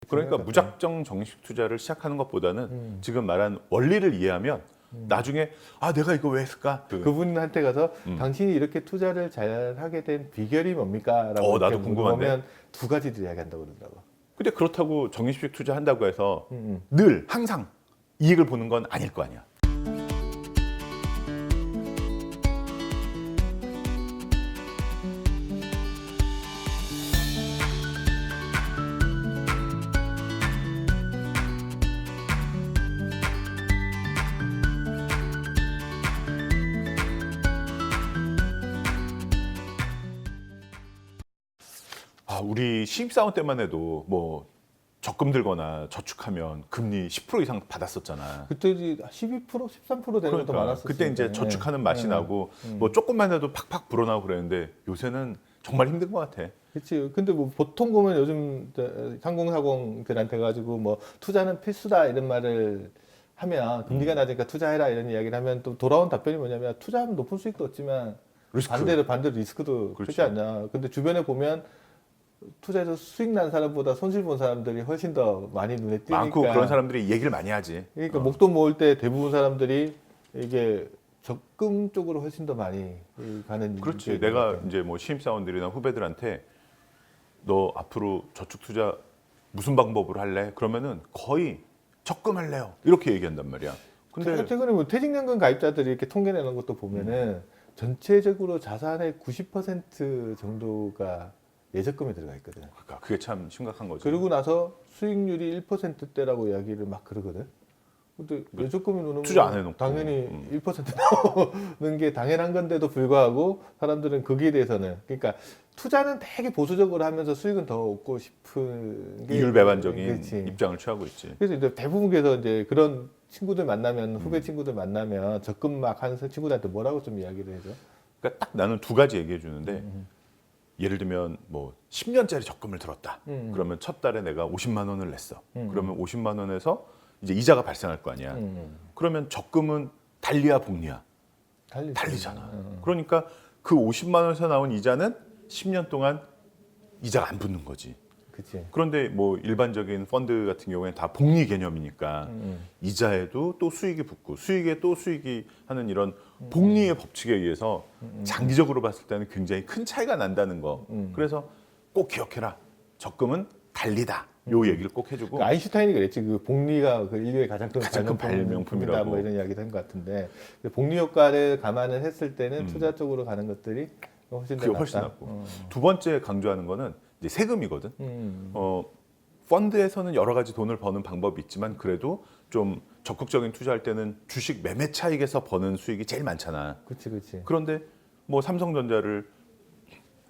그러니까 중요한 것 같아요. 무작정 정식 투자를 시작하는 것보다는 지금 말한 원리를 이해하면 나중에 아 내가 이거 왜 했을까? 그분한테 가서 당신이 이렇게 투자를 잘 하게 된 비결이 뭡니까? 라고 이렇게 나도 궁금한데. 물어보면 두 가지를 이야기한다고 그러더라고. 근데 그렇다고 정식 투자한다고 해서 늘 항상 이익을 보는 건 아닐 거 아니야. 우리 신입사원 때만 해도 뭐 적금 들거나 저축하면 금리 10% 이상 받았었잖아. 그때 12%, 13% 되는 것도 많았었어요. 그때 이제 저축하는 맛이 나고 뭐 조금만 해도 팍팍 불어나고 그랬는데 요새는 정말 힘든 것 같아. 그렇지. 근데 뭐 보통 보면 요즘 상공사공들한테 가지고 뭐 투자는 필수다 이런 말을 하면 금리가 낮으니까 투자해라 이런 이야기를 하면 또 돌아온 답변이 뭐냐면 투자하면 높은 수익도 얻지만 리스크. 반대로 리스크도 그렇지. 크지 않냐. 근데 주변에 보면 투자해서 수익 난 사람보다 손실 본 사람들이 훨씬 더 많이 눈에 띄니까. 많고 그런 사람들이 얘기를 많이 하지. 그러니까 목돈 모을 때 대부분 사람들이 이게 적금 쪽으로 훨씬 더 많이 가는. 그렇지. 이유가 내가 있는 것 이제 뭐 신입사원들이나 후배들한테 너 앞으로 저축 투자 무슨 방법으로 할래? 그러면은 거의 적금 할래요. 이렇게 얘기한단 말이야. 근데 최근에 뭐 퇴직연금 가입자들이 이렇게 통계 내는 것도 보면은 전체적으로 자산의 90% 정도가 예적금에 들어가 있거든. 그러니까 그게 참 심각한 거지. 그러고 나서 수익률이 1%대라고 이야기를 막 그러거든. 근데 예적금에 넣는 투자 거 안 해놓고. 당연히 1% 나오는 게 당연한 건데도 불구하고 사람들은 거기에 대해서는 그러니까 투자는 되게 보수적으로 하면서 수익은 더 얻고 싶은 게 이율배반적인 그렇지. 입장을 취하고 있지. 그래서 이제 대부분 그래서 이제 그런 친구들 만나면 후배 친구들 만나면 적금 막 하는 친구들한테 뭐라고 좀 이야기를 해줘? 그러니까 딱 나는 두 가지 얘기해 주는데 예를 들면 뭐 10년짜리 적금을 들었다. 그러면 첫 달에 내가 50만 원을 냈어. 그러면 50만 원에서 이제 이자가 발생할 거 아니야. 그러면 적금은 달리야 복리야? 달리잖아. 그러니까 그 50만 원에서 나온 이자는 10년 동안 이자가 안 붙는 거지. 그치. 그런데 뭐 일반적인 펀드 같은 경우에는 다 복리 개념이니까 이자에도 또 수익이 붙고 수익에 또 수익이 하는 이런 복리의 법칙에 의해서 장기적으로 봤을 때는 굉장히 큰 차이가 난다는 거. 그래서 꼭 기억해라. 적금은 달리다. 요 얘기를 꼭 해주고. 그 아인슈타인이 그랬지. 그 복리가 그 인류의 가장 큰 발명품이라고. 뭐 이런 이야기를 한 것 같은데 복리 효과를 감안을 했을 때는 투자 쪽으로 가는 것들이 훨씬 더 그게 낫다. 훨씬 낫고. 두 번째 강조하는 거는 이제 세금이거든. 펀드에서는 여러 가지 돈을 버는 방법이 있지만 그래도 좀 적극적인 투자할 때는 주식 매매 차익에서 버는 수익이 제일 많잖아. 그렇지, 그렇지. 그런데 뭐 삼성전자를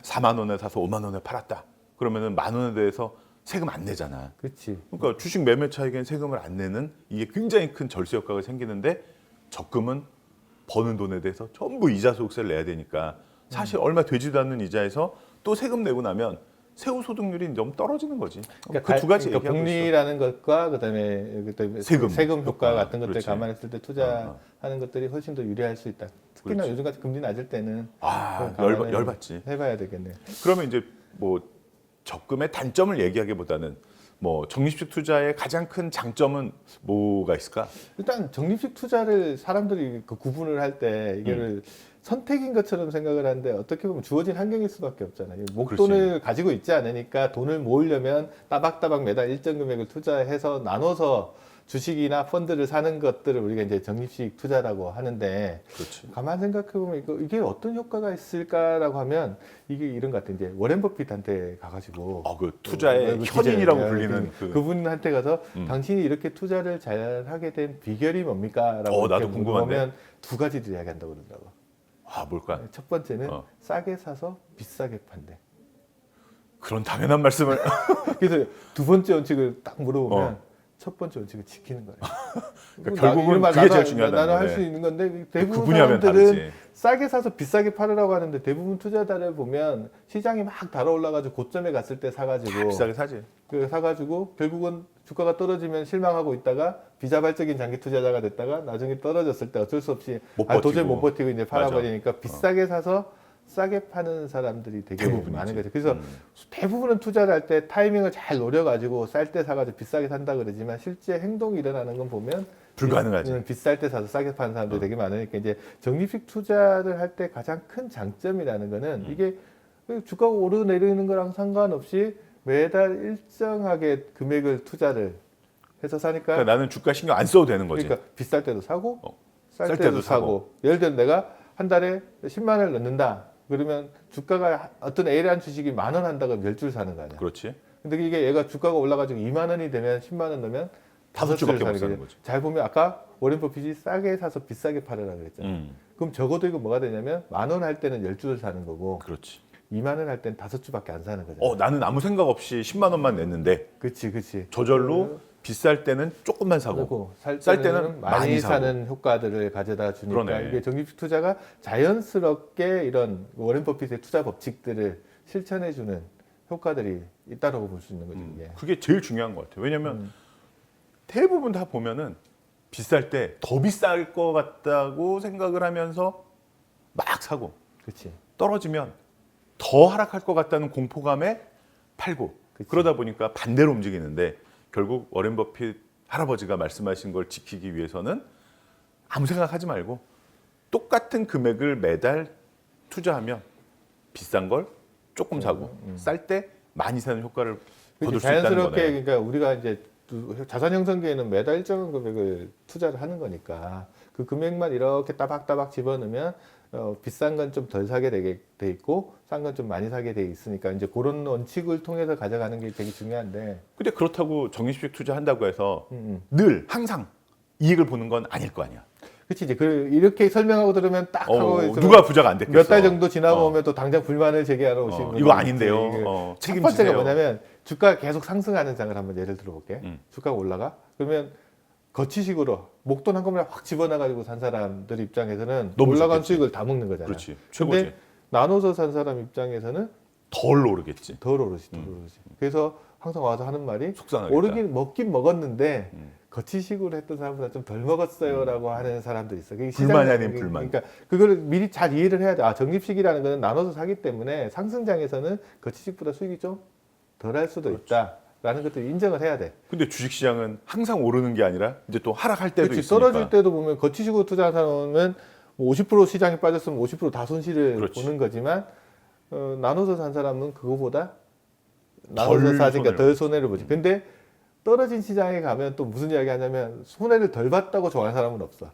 4만 원에 사서 5만 원에 팔았다. 그러면은 만 원에 대해서 세금 안 내잖아. 그렇지. 그러니까 주식 매매 차익엔 세금을 안 내는 이게 굉장히 큰 절세 효과가 생기는데 적금은 버는 돈에 대해서 전부 이자 소득세를 내야 되니까 사실 얼마 되지도 않는 이자에서 또 세금 내고 나면 세후 소득률이 너무 떨어지는 거지. 그러니까 그 두 가지 그러니까 얘기하고 있어. 복리라는 것과 그다음에 세금 효과 같은 것들 그렇지. 감안했을 때 투자하는 것들이 훨씬 더 유리할 수 있다. 특히나 그렇지. 요즘같이 금리 낮을 때는 아, 그걸 감안을 열받지. 해봐야 되겠네. 그러면 이제 뭐 적금의 단점을 얘기하기보다는 뭐 적립식 투자의 가장 큰 장점은 뭐가 있을까? 일단 적립식 투자를 사람들이 그 구분을 할 때 이거를 선택인 것처럼 생각을 하는데 어떻게 보면 주어진 환경일 수밖에 없잖아요. 목돈을 그렇지. 가지고 있지 않으니까 돈을 모으려면 따박따박 매달 일정 금액을 투자해서 나눠서 주식이나 펀드를 사는 것들을 우리가 이제 적립식 투자라고 하는데 그렇지. 가만 생각해 보면 이게 어떤 효과가 있을까라고 하면 이게 이런 것 같아. 이제 워렌 버핏한테 가가지고 그 투자의 그 현인이라고 기자예요. 불리는 그분한테 가서 당신이 이렇게 투자를 잘 하게 된 비결이 뭡니까?라고 나도 궁금한데. 물어보면 두 가지를 이야기한다고 그러더라고. 뭘까? 첫 번째는 싸게 사서 비싸게 판대. 그런 당연한 말씀을. 그래서 두 번째 원칙을 딱 물어보면 첫 번째 원칙을 지키는 거예요. 그러니까 결국은 그게 제일 중요하다는 나는 할 거네. 수 있는 건데 대부분 그분이 하면 사람들은 다르지. 싸게 사서 비싸게 팔으라고 하는데 대부분 투자자를 보면 시장이 막 달아올라가지고 고점에 갔을 때 사가지고 비싸게 사지. 사가지고 결국은 주가가 떨어지면 실망하고 있다가 비자발적인 장기 투자자가 됐다가 나중에 떨어졌을 때 어쩔 수 없이 못 버티고. 도저히 못 버티고 이제 팔아버리니까 비싸게 사서 싸게 파는 사람들이 되게 대부분이지. 많은 거죠. 그래서 대부분은 투자를 할 때 타이밍을 잘 노려가지고 쌀 때 사가지고 비싸게 산다 그러지만 실제 행동이 일어나는 건 보면 불가능하지. 비쌀 때 사서 싸게 파는 사람들이 되게 많으니까 이제 적립식 투자를 할 때 가장 큰 장점이라는 거는 이게 주가가 오르내리는 거랑 상관없이 매달 일정하게 금액을 투자를 해서 사니까 그러니까 나는 주가 신경 안 써도 되는 거지. 그러니까 비쌀 때도 사고 쌀 쌀 때도 때도 사고 예를 들어 내가 한 달에 10만 원을 넣는다 그러면 주가가 어떤 A라는 주식이 10,000원 한다 그러면 10줄 사는 거 아니야. 그렇지. 근데 이게 얘가 주가가 올라가지고 2만 원이 되면 10만 원 넣으면 다섯 줄을 주밖에 못 사는 사는 거지. 잘 보면 아까 워렌 버핏이 싸게 사서 비싸게 팔으라 그랬잖아. 그럼 적어도 이거 뭐가 되냐면 10,000원 할 때는 10줄을 사는 거고 그렇지. 2만 원 할 때는 5주밖에 안 사는 거잖아. 나는 아무 생각 없이 10만 원만 냈는데 그치. 저절로 비쌀 때는 조금만 사고 그리고 쌀 때는 많이 사고. 사는 효과들을 가져다 주니까 그러네. 이게 적립식 투자가 자연스럽게 이런 워렌 버핏의 투자 법칙들을 실천해 주는 효과들이 있다라고 볼 수 있는 거죠. 이게. 그게 제일 중요한 것 같아요. 왜냐하면 대부분 다 보면은 비쌀 때 더 비쌀 것 같다고 생각을 하면서 막 사고 그렇지. 떨어지면 더 하락할 것 같다는 공포감에 팔고 그치. 그러다 보니까 반대로 움직이는데 결국 워렌 버핏 할아버지가 말씀하신 걸 지키기 위해서는 아무 생각하지 말고 똑같은 금액을 매달 투자하면 비싼 걸 조금 사고 쌀 때 많이 사는 효과를 거둘 수 있다는 자연스럽게 거네. 그러니까 우리가 이제 자산 형성기에는 매달 일정한 금액을 투자를 하는 거니까 그 금액만 이렇게 따박따박 집어넣으면 비싼 건 좀 덜 사게 되게 돼 있고 싼 건 좀 많이 사게 돼 있으니까 이제 그런 원칙을 통해서 가져가는 게 되게 중요한데. 근데 그렇다고 적립식 투자한다고 해서 늘 항상 이익을 보는 건 아닐 거 아니야. 그렇지 이제 이렇게 설명하고 들으면 딱 하고 있으면 누가 부자가 안 됐겠어. 몇 달 정도 지나고 오면 또 당장 불만을 제기하러 오시는 분들 이거 아닌데요. 있지. 첫 책임지세요. 번째가 뭐냐면 주가가 계속 상승하는 장을 한번 예를 들어볼게. 주가가 올라가 그러면 거치식으로 목돈 한꺼번에 확 집어넣어가지고 산 사람들 입장에서는 너무 올라간 좋겠지. 수익을 다 먹는 거잖아. 그렇지. 최고지. 근데 나눠서 산 사람 입장에서는 덜 오르겠지. 덜 오르지, 덜 오르지. 그래서 항상 와서 하는 말이 속상하겠다. 오르긴 먹긴 먹었는데 거치식으로 했던 사람보다 좀 덜 먹었어요라고 하는 사람들이 있어. 그게 불만이 시장- 아닌 불만. 그러니까 그걸 미리 잘 이해를 해야 돼. 적립식이라는 거는 나눠서 사기 때문에 상승장에서는 거치식보다 수익이 좀 덜 할 수도 있다라는 것들 인정을 해야 돼. 근데 주식시장은 항상 오르는 게 아니라 이제 또 하락할 때도 그렇지. 있으니까. 떨어질 때도 보면 거치식으로 투자한 사람은 50% 시장이 빠졌으면 50%다 손실을 그렇지. 보는 거지만 나눠서 산 사람은 그거보다 덜 나눠서 사니까 손해를 덜 손해를 보지. 근데 떨어진 시장에 가면 또 무슨 이야기 하냐면 손해를 덜 봤다고 좋아하는 사람은 없어.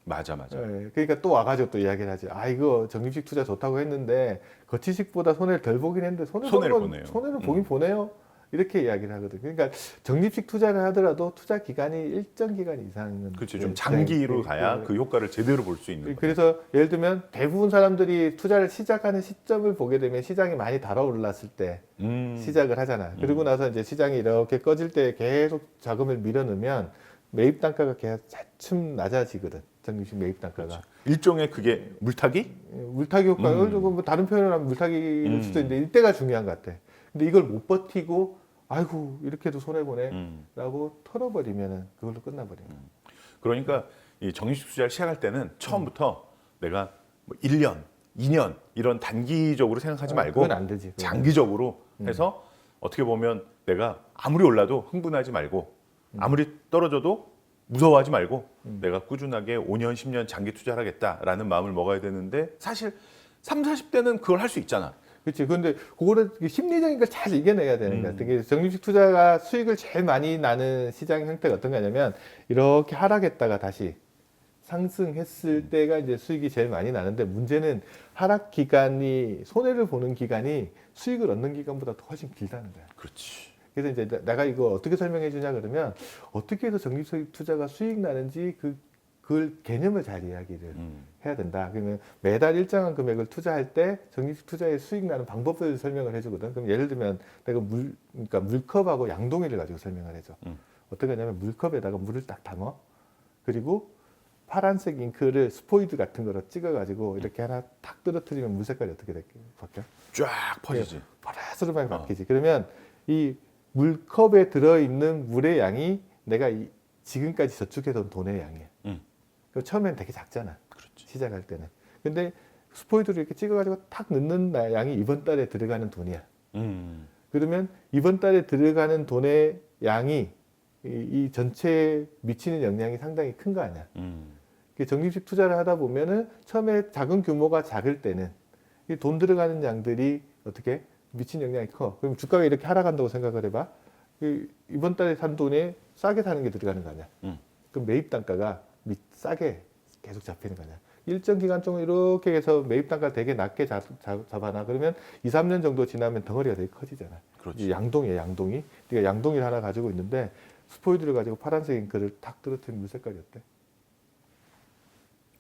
맞아. 예, 그러니까 또 와가지고 또 이야기를 하지. 이거 적립식 투자 좋다고 했는데 거치식보다 손해를 덜 보긴 했는데 손해를 보네요. 손해를 보긴 보네요. 이렇게 이야기를 하거든. 그러니까 적립식 투자를 하더라도 투자 기간이 일정 기간 이상은 그렇지. 좀 장기로 가야 그 효과를 제대로 볼 수 있는 거야. 그래서 예를 들면 대부분 사람들이 투자를 시작하는 시점을 보게 되면 시장이 많이 달아올랐을 때 시작을 하잖아. 그리고 나서 이제 시장이 이렇게 꺼질 때 계속 자금을 밀어넣으면 매입 단가가 계속 차츰 낮아지거든. 적립식 매입 단가가. 일종의 그게 물타기? 물타기 효과, 뭐 다른 표현을 하면 물타기일 수도 있는데 이때가 중요한 것 같아. 근데 이걸 못 버티고 아이고 이렇게도 손해 보네라고 털어버리면은 그걸로 끝나버리는 거야. 그러니까 이 적립식 투자를 시작할 때는 처음부터 내가 뭐 1년, 2년 이런 단기적으로 생각하지 말고 그건 안 되지. 그건. 장기적으로 해서 어떻게 보면 내가 아무리 올라도 흥분하지 말고 아무리 떨어져도 무서워하지 말고 내가 꾸준하게 5년, 10년 장기 투자를 하겠다라는 마음을 먹어야 되는데 사실 30, 40대는 그걸 할 수 있잖아. 그렇지. 근데 그거를 심리적인 걸 잘 이겨내야 되는 것 같아. 이게 적립식 투자가 수익을 제일 많이 나는 시장 형태가 어떤 거냐면 이렇게 하락했다가 다시 상승했을 때가 이제 수익이 제일 많이 나는데 문제는 하락 기간이 손해를 보는 기간이 수익을 얻는 기간보다 더 훨씬 길다는 거야. 그렇지. 그래서 이제 내가 이거 어떻게 설명해 주냐 그러면 어떻게 해서 적립식 투자가 수익 나는지 그걸 개념을 잘 이야기를 해야 된다. 그러면 매달 일정한 금액을 투자할 때 적립식 투자의 수익 나는 방법을 설명을 해주거든. 그럼 예를 들면 내가 그러니까 물컵하고 양동이를 가지고 설명을 해줘. 어떻게 하냐면 물컵에다가 물을 딱 담아. 그리고 파란색 잉크를 스포이드 같은 거로 찍어가지고 이렇게 하나 탁 떨어뜨리면 물 색깔이 어떻게 바뀌어? 쫙 퍼지지. 파란스름하게 바뀌지. 그러면 이 물컵에 들어있는 물의 양이 내가 지금까지 저축해둔 돈의 양이야. 처음엔 되게 작잖아. 그렇지. 시작할 때는. 근데 스포이드를 이렇게 찍어가지고 탁 넣는 양이 이번 달에 들어가는 돈이야. 그러면 이번 달에 들어가는 돈의 양이 이 전체에 미치는 영향이 상당히 큰 거 아니야. 적립식 투자를 하다 보면은 처음에 작은 규모가 작을 때는 이 돈 들어가는 양들이 어떻게 미친 영향이 커. 그럼 주가가 이렇게 하락한다고 생각을 해봐. 이번 달에 산 돈에 싸게 사는 게 들어가는 거 아니야. 그럼 매입 단가가 싸게 계속 잡히는 거 아니야. 일정 기간 동안 이렇게 해서 매입 단가를 되게 낮게 잡아놔. 그러면 2, 3년 정도 지나면 덩어리가 되게 커지잖아. 그렇지. 양동이야, 양동이. 네가 양동이를 하나 가지고 있는데 스포이드를 가지고 파란색 잉크를 탁 떨어뜨리면 물 색깔이 어때?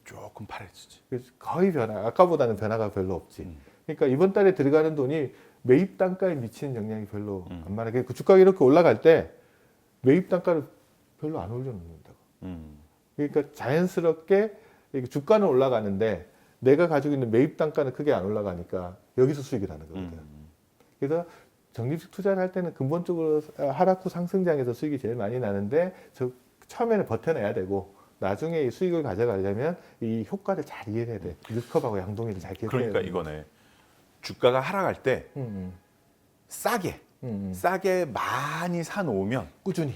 조금 파래지지. 그래서 거의 아까보다는 변화가 별로 없지. 그러니까 이번 달에 들어가는 돈이 매입 단가에 미치는 영향이 별로 안 많아. 그 주가가 이렇게 올라갈 때 매입 단가를 별로 안 올려놓는다고. 그러니까 자연스럽게 주가는 올라가는데 내가 가지고 있는 매입 단가는 크게 안 올라가니까 여기서 수익이 나는 거거든. 그래서 적립식 투자를 할 때는 근본적으로 하락 후 상승장에서 수익이 제일 많이 나는데 처음에는 버텨내야 되고 나중에 이 수익을 가져가려면 이 효과를 잘 이해해야 돼. 뉴스컵하고 양동이를 잘 기억해야 돼. 그러니까 이거네. 주가가 하락할 때 싸게 많이 사놓으면 꾸준히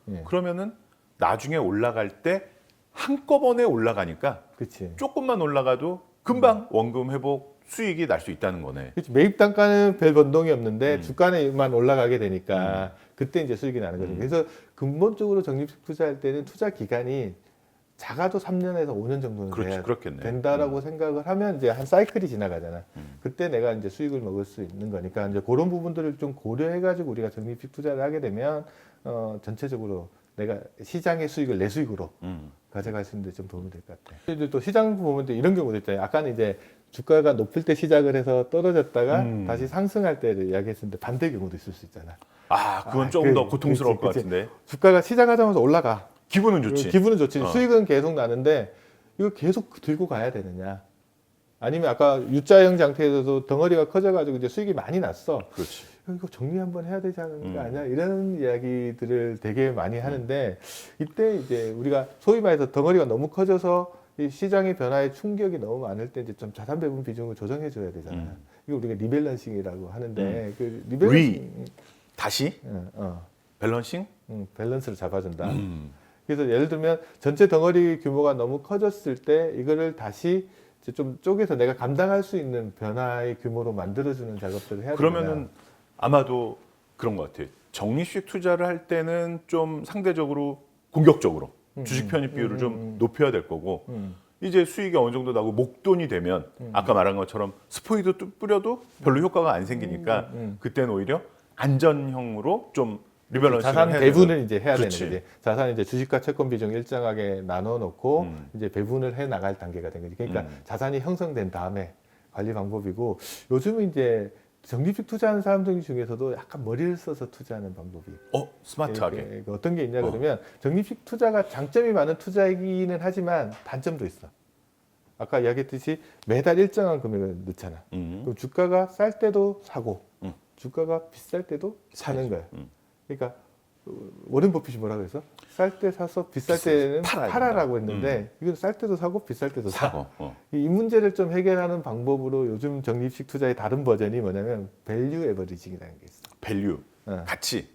예. 그러면은 나중에 올라갈 때 한꺼번에 올라가니까 그렇지. 조금만 올라가도 금방 원금 회복 수익이 날 수 있다는 거네. 그렇지. 매입 단가는 별 변동이 없는데 주가만 올라가게 되니까 그때 이제 수익이 나는 거죠. 그래서 근본적으로 적립식 투자할 때는 투자 기간이 작아도 3년에서 5년 정도는 돼야 그렇겠네. 된다라고 생각을 하면 이제 한 사이클이 지나가잖아. 그때 내가 이제 수익을 먹을 수 있는 거니까 이제 그런 부분들을 좀 고려해가지고 우리가 적립식 투자를 하게 되면 전체적으로 내가 시장의 수익을 내 수익으로 가져갈 수 있는데 좀 도움이 될 것 같아. 이제 또 시장 보면 또 이런 경우도 있잖아요. 아까는 이제 주가가 높을 때 시작을 해서 떨어졌다가 다시 상승할 때를 이야기했었는데 반대 경우도 있을 수 있잖아. 그건 조금 더 고통스러울 것 그치. 같은데. 주가가 시작하자마자 올라가. 기분은 좋지. 기분은 좋지. 수익은 계속 나는데 이거 계속 들고 가야 되느냐? 아니면 아까 U자형 장태에서도 덩어리가 커져가지고 이제 수익이 많이 났어. 그렇지. 이거 정리 한번 해야 되지 않는 거 아니야? 이런 이야기들을 되게 많이 하는데 이때 이제 우리가 소위 말해서 덩어리가 너무 커져서 이 시장의 변화에 충격이 너무 많을 때 이제 좀 자산 배분 비중을 조정해 줘야 되잖아. 이거 우리가 리밸런싱이라고 하는데 그 리밸런싱 다시 밸런싱? 밸런스를 잡아준다. 그래서 예를 들면 전체 덩어리 규모가 너무 커졌을 때 이거를 다시 이제 좀 쪼개서 내가 감당할 수 있는 변화의 규모로 만들어주는 작업들을 해야 되잖아. 그러면은 아마도 그런 것 같아요. 적립식 투자를 할 때는 좀 상대적으로 공격적으로 주식 편입 비율을 좀 높여야 될 거고 이제 수익이 어느 정도 나고 목돈이 되면 아까 말한 것처럼 스포이드 뿌려도 별로 효과가 안 생기니까 그때는 오히려 안전형으로 좀 리밸런싱을 자산 해야 배분을 되는. 이제 해야 그렇지. 되는 거지. 자산 이제 주식과 채권 비중 일정하게 나눠 놓고 이제 배분을 해 나갈 단계가 된 거지. 그러니까 자산이 형성된 다음에 관리 방법이고 요즘은 이제 적립식 투자하는 사람들 중에서도 약간 머리를 써서 투자하는 방법이 스마트하게. 이렇게 어떤 게 있냐 그러면 적립식 투자가 장점이 많은 투자이기는 하지만 단점도 있어. 아까 이야기했듯이 매달 일정한 금액을 넣잖아. 그럼 주가가 쌀 때도 사고 주가가 비쌀 때도 사는 거야. 그러니까 워렌 버핏이 뭐라고 해서 쌀 때 사서 비쌀 때는 팔아라고 했는데 이건 쌀 때도 사고 비쌀 때도 사. 이 문제를 좀 해결하는 방법으로 요즘 적립식 투자의 다른 버전이 뭐냐면 밸류 에버리징이라는 게 있어. 밸류, 가치,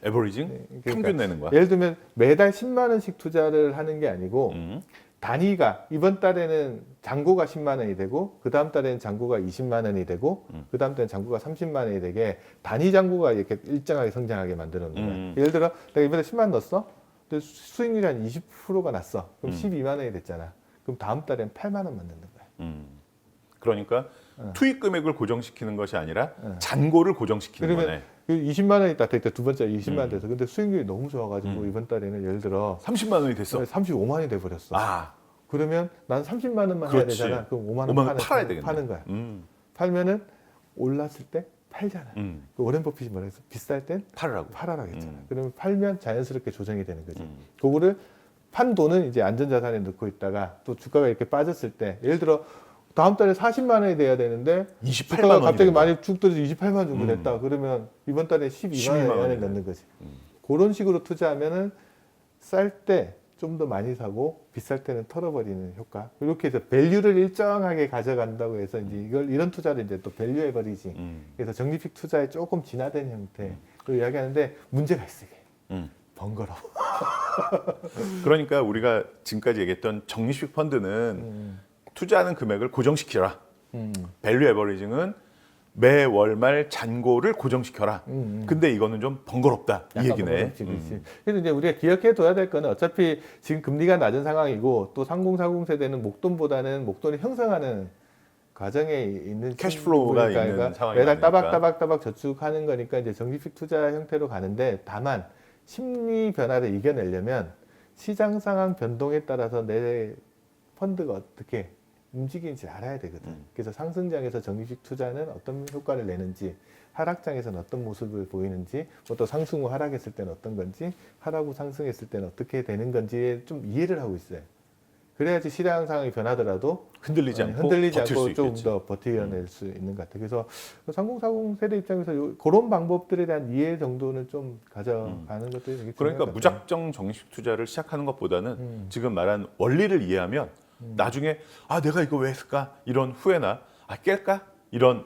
에버리징, 그러니까 평균 내는 거야. 예를 들면 매달 10만 원씩 투자를 하는 게 아니고 단위가 이번 달에는 잔고가 10만 원이 되고 그 다음 달에는 잔고가 20만 원이 되고 그 다음 달에는 잔고가 30만 원이 되게 단위 잔고가 이렇게 일정하게 성장하게 만들어 놓는 거예요. 예를 들어 내가 이번에 10만 원 넣었어. 근데 수익률이 한 20%가 났어. 그럼 12만 원이 됐잖아. 그럼 다음 달에는 8만 원만 넣는 거야. 그러니까 투입 금액을 고정시키는 것이 아니라 잔고를 고정시키는 거네. 20만 원이 딱 됐대. 두 번째 20만 원 돼서. 근데 수익률이 너무 좋아가지고 이번 달에는 예를 들어 30만 원이 됐어. 35만 원이 돼버렸어. 그러면 난 30만 원만 해야 되잖아. 그럼 5만 원 팔아야 되겠네. 파는 거야. 팔면은 올랐을 때 팔잖아. 그 워렌 버핏이 뭐라 했어? 비쌀 땐 팔아라 했잖아. 그러면 팔면 자연스럽게 조정이 되는 거지. 그거를 판 돈은 이제 안전자산에 넣고 있다가 또 주가가 이렇게 빠졌을 때 예를 들어 다음 달에 40만 원이 돼야 되는데 28만 주가가 원이 갑자기 많이 쭉 떨어져 28만 원 정도 됐다. 그러면 이번 달에 12만 원에 원이네. 넣는 거지. 그런 식으로 투자하면은 쌀 때 좀 더 많이 사고 비쌀 때는 털어버리는 효과. 이렇게 해서 밸류를 일정하게 가져간다고 해서 이제 이런 투자를 이제 또 밸류 에버리징. 그래서 적립식 투자에 조금 진화된 형태로 이야기하는데 문제가 있어 이게. 번거로워. 그러니까 우리가 지금까지 얘기했던 적립식 펀드는 투자하는 금액을 고정시켜라. 밸류 에버리징은 매월 말 잔고를 고정시켜라. 근데 이거는 좀 번거롭다 이 얘기네. 그래서 이제 우리가 기억해 둬야 될 거는 어차피 지금 금리가 낮은 상황이고 또 3040 세대는 목돈보다는 목돈을 형성하는 과정에 있는 캐시플로우가 친구니까 있는 상황이 매달 많으니까. 따박따박 저축하는 거니까 이제 적립식 투자 형태로 가는데 다만 심리 변화를 이겨내려면 시장 상황 변동에 따라서 내 펀드가 어떻게 움직이는지 알아야 되거든. 그래서 상승장에서 적립식 투자는 어떤 효과를 내는지, 하락장에서는 어떤 모습을 보이는지, 뭐 또 상승 후 하락했을 때는 어떤 건지, 하락 후 상승했을 때는 어떻게 되는 건지에 좀 이해를 하고 있어요. 그래야지 시장 상황이 변하더라도 흔들리지 않고 흔들리지 버틸 수 않고 좀 있겠지. 더 버텨낼 수 있는 것 같아요. 그래서 3040 세대 입장에서 그런 방법들에 대한 이해 정도는 좀 가져가는 것도 되게 중요할 그러니까 것 같아요. 무작정 적립식 투자를 시작하는 것보다는 지금 말한 원리를 이해하면 나중에 아 내가 이거 왜 했을까 이런 후회나 아 깰까 이런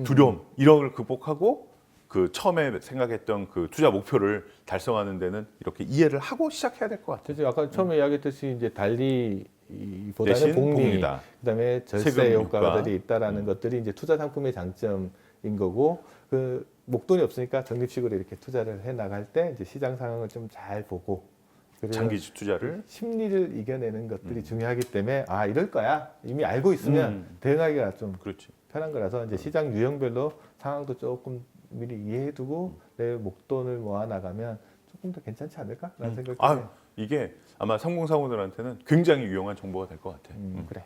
두려움 이런 걸 극복하고 그 처음에 생각했던 그 투자 목표를 달성하는 데는 이렇게 이해를 하고 시작해야 될 것 같아요. 그래서 아까 처음에 이야기했듯이 이제 달리보다는 대신 복리, 복리다. 그다음에 절세 세금 효과들이 효과. 있다라는 것들이 이제 투자 상품의 장점인 거고 그 목돈이 없으니까 적립식으로 이렇게 투자를 해 나갈 때 이제 시장 상황을 좀 잘 보고 그리고 장기 투자를 심리를 이겨내는 것들이 중요하기 때문에 아 이럴 거야 이미 알고 있으면 대응하기가 좀 그렇지. 편한 거라서 이제 시장 유형별로 상황도 조금 미리 이해해두고 내 목돈을 모아 나가면 조금 더 괜찮지 않을까라는 생각이 아 해요. 이게 아마 3040들한테는 굉장히 유용한 정보가 될 것 같아. 그래.